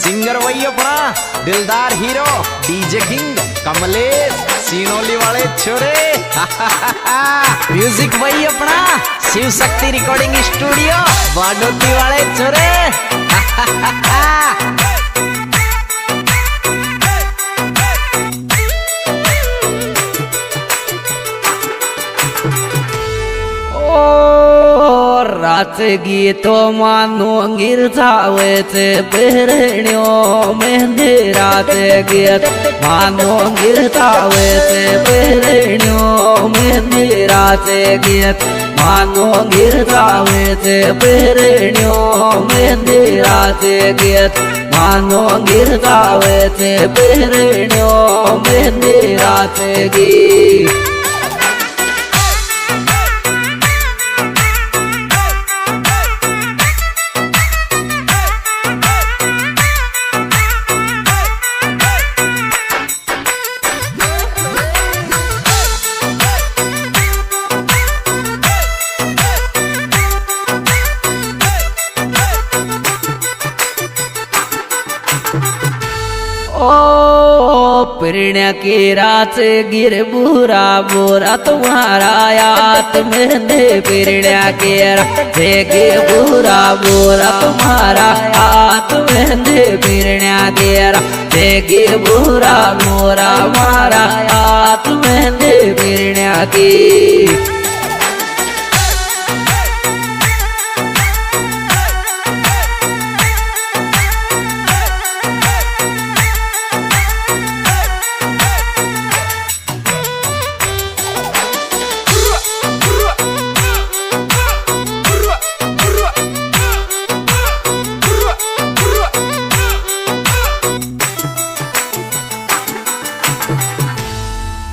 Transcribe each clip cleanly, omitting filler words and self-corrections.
Singer वही अपना दिलदार हीरो डीजे किंग कमलेश सीनोली वाले छोरे। म्यूजिक वही अपना शिव शक्ति रिकॉर्डिंग स्टूडियो बाडोती वाले छोरे। रात गीतो मानो गिरजावे थे बहरणियो मेहंदी रात गीत मानो गिरजावे थे बहरणियो मेहंदी रात गीत मानो गिरजावे थे बहरणियो मेहंदी रात गीत मानो गिरजावे थे बहरणियो मेहंदी रात गीत। ओ प्रणय की रात गिर बुरा बुरा तुम्हारा याद मेहंदी प्रणय की रात गिर बुरा बुरा तुम्हारा याद मेहंदी प्रणय की रात गिर बुरा बुरा हमारा याद मेहंदी प्रणय की।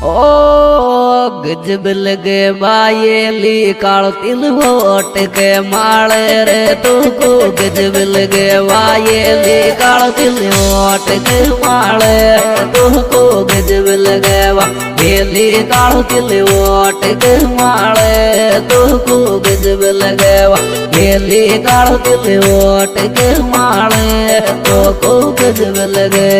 ओ गजब लगे बायेली काल तिल वोट के माले रे तुको गजब लगे बायेली काल तिल वोट के माले तुको गजब लगे बायेली काल तिल वोट के माले तुको गजब लगे बायेली काल तिल वोट के माले तुको गजब लगे।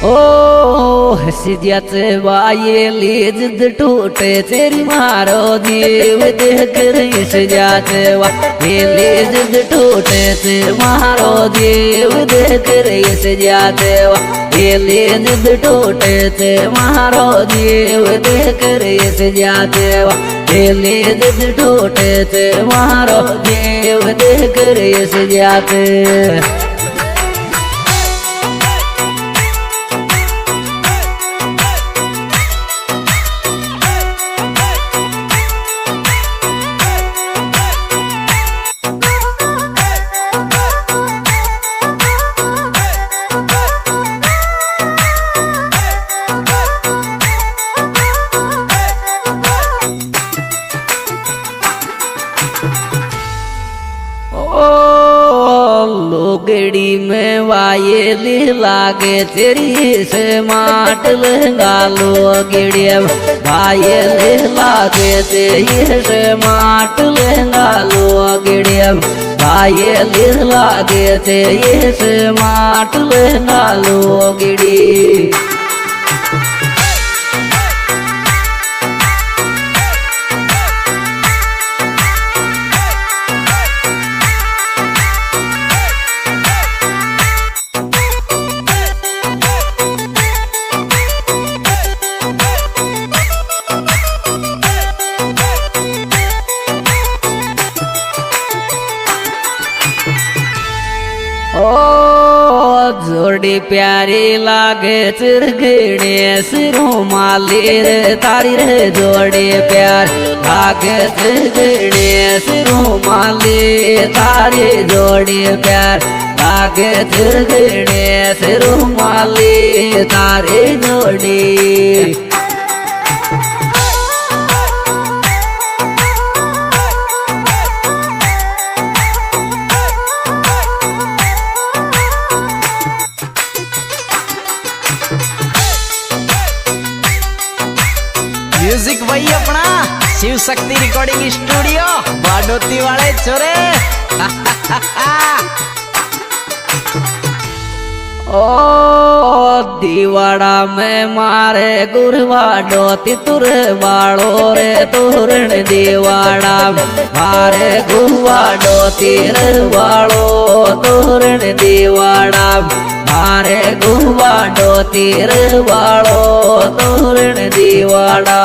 ओ हसी जाते बायेली जिद टूटे तेरी मारो जीव देख कर हंस जाते बायेली जिद टूटे तेरी मारो जीव देख कर हंस जाते बायेली जिद टूटे तेरी मारो जीव देख कर हंस जाते बायेली जिद टूटे तेरी मारो जीव देख कर हंस जाते। लोगड़ी में वायेली लागे तेरी से माट लहंगा लोगड़ी वायेली लागे तेरी से माट लहंगा लोगड़ी वायेली लागे तेरी से माट लहंगा लोगड़ी। ओ जोड़ी प्यारी लागे चिरगणे सिरों माली रे तारी रे जोड़ी प्यार लागे चिरगणे सिरों माली तारी जोड़ी प्यार लागे चिरगणे सिरों माली तारी जोड़ी। म्यूजिक वही अपना शिव शक्ति रिकॉर्डिंग स्टूडियो बाडोती वाले छोरे। ओ दीवाड़ा में मारे गुरवा डोती तुर बाड़ो रे तोरण दीवाड़ा मारे गुरवा डोती रे बाड़ो तोरण दीवाड़ा मारे गुरवा डोती रे बाड़ो तोरण दीवाड़ा।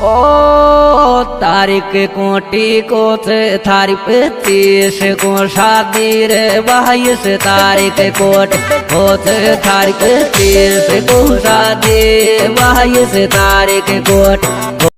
ओ तारीख कोटी को थारी 25 को शादी रे 22 तारीख कोट को थारी 25 को शादी 22 तारीख कोट।